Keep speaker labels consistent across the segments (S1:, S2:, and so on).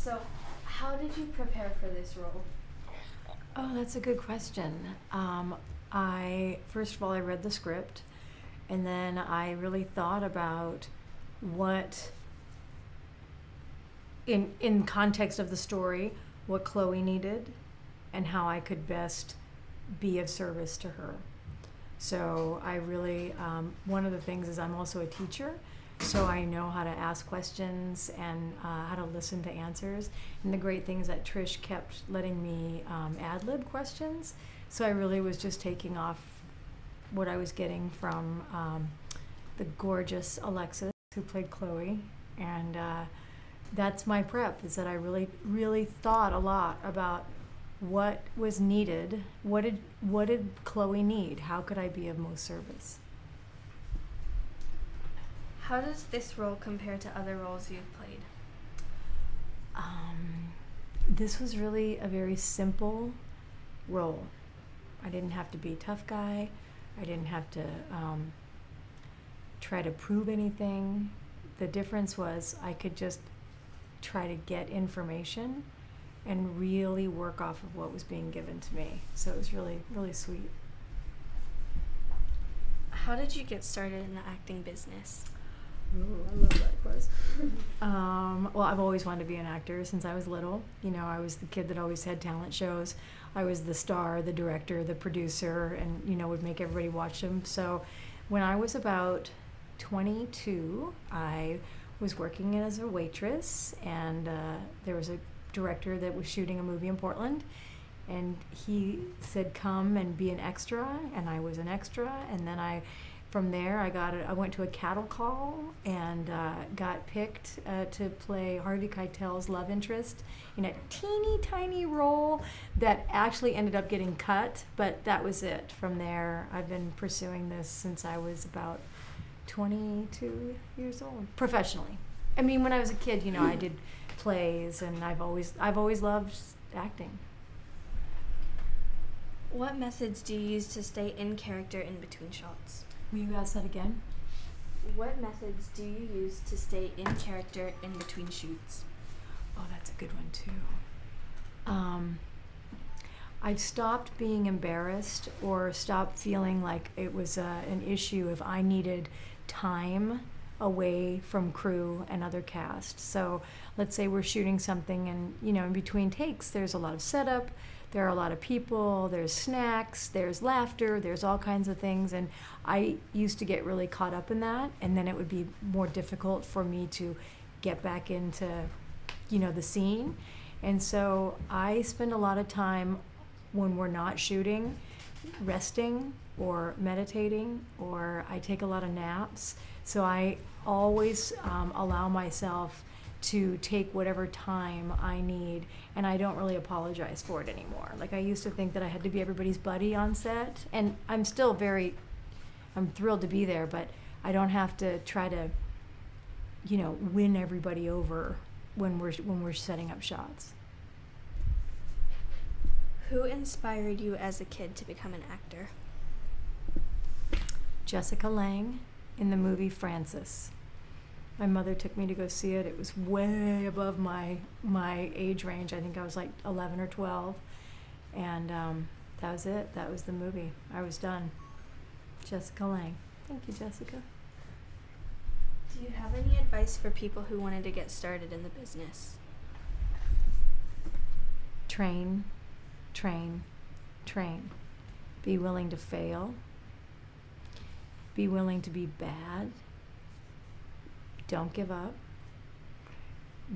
S1: So, how did you prepare for this role?
S2: Oh, that's a good question. First of all, I read the script, and then I really thought about what, in context of the story, what Chloe needed, and how I could best be of service to her. So I really, one of the things is I'm also a teacher, so I know how to ask questions and how to listen to answers. And the great thing is that Trish kept letting me ad-lib questions, so I really was just taking off what I was getting from the gorgeous Alexis, who played Chloe, and that's my prep, is that I really, really thought a lot about what was needed. What did Chloe need? How could I be of most service?
S1: How does this role compare to other roles you've played?
S2: This was really a very simple role. I didn't have to be a tough guy. I didn't have to try to prove anything. The difference was I could just try to get information and really work off of what was being given to me. So it was really, really sweet.
S1: How did you get started in the acting business?
S2: Ooh, I love that question. Well, I've always wanted to be an actor since I was little. You know, I was the kid that always had talent shows. I was the star, the director, the producer, and, you know, would make everybody watch them. So when I was about 22, I was working as a waitress, and there was a director that was shooting a movie in Portland, and he said, come and be an extra, and I was an extra. And then from there I went to a cattle call and got picked to play Harvey Keitel's love interest in a teeny tiny role that actually ended up getting cut, but that was it. From there I've been pursuing this since I was about 22 years old, professionally. I mean, when I was a kid, you know, I did plays, and I've always loved acting.
S1: What methods do you use to stay in character in between shots?
S2: Will you ask that again?
S1: What methods do you use to stay in character in between shoots?
S2: Oh, that's a good one too. I've stopped being embarrassed or stopped feeling like it was an issue if I needed time away from crew and other cast. So let's say we're shooting something, and, you know, in between takes there's a lot of setup, there are a lot of people, there's snacks, there's laughter, there's all kinds of things, and I used to get really caught up in that, and then it would be more difficult for me to get back into, you know, the scene. And so I spend a lot of time when we're not shooting resting or meditating, or I take a lot of naps. So I always allow myself to take whatever time I need, and I don't really apologize for it anymore. Like, I used to think that I had to be everybody's buddy on set, and I'm thrilled to be there, but I don't have to try to, you know, win everybody over when we're setting up shots.
S1: Who inspired you as a kid to become an actor?
S2: Jessica Lange in the movie Frances. My mother took me to go see it. It was way above my age range. I think I was like 11 or 12. And that was it. That was the movie. I was done. Jessica Lange. Thank you, Jessica.
S1: Do you have any advice for people who wanted to get started in the business?
S2: Train, train, train. Be willing to fail. Be willing to be bad. Don't give up.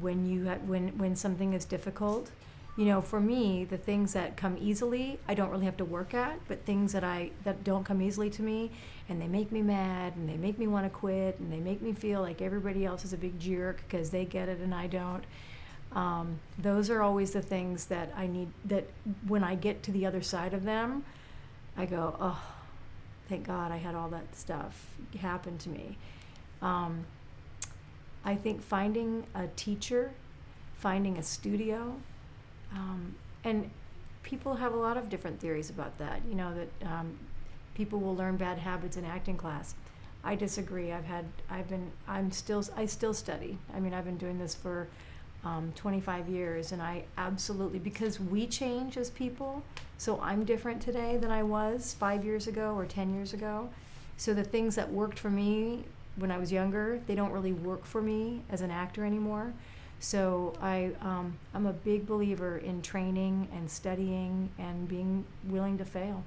S2: When something is difficult, you know, for me, the things that come easily, I don't really have to work at, but things that don't come easily to me, and they make me mad, and they make me want to quit, and they make me feel like everybody else is a big jerk because they get it and I don't. Those are always the things that I need, that when I get to the other side of them, I go, oh, thank God I had all that stuff happen to me. I think finding a teacher, finding a studio, and people have a lot of different theories about that. You know, that people will learn bad habits in acting class. I disagree. I still study. I mean, I've been doing this for 25 years, and I absolutely, because we change as people, so I'm different today than I was 5 years ago or 10 years ago. So the things that worked for me when I was younger, they don't really work for me as an actor anymore. So I'm a big believer in training and studying and being willing to fail.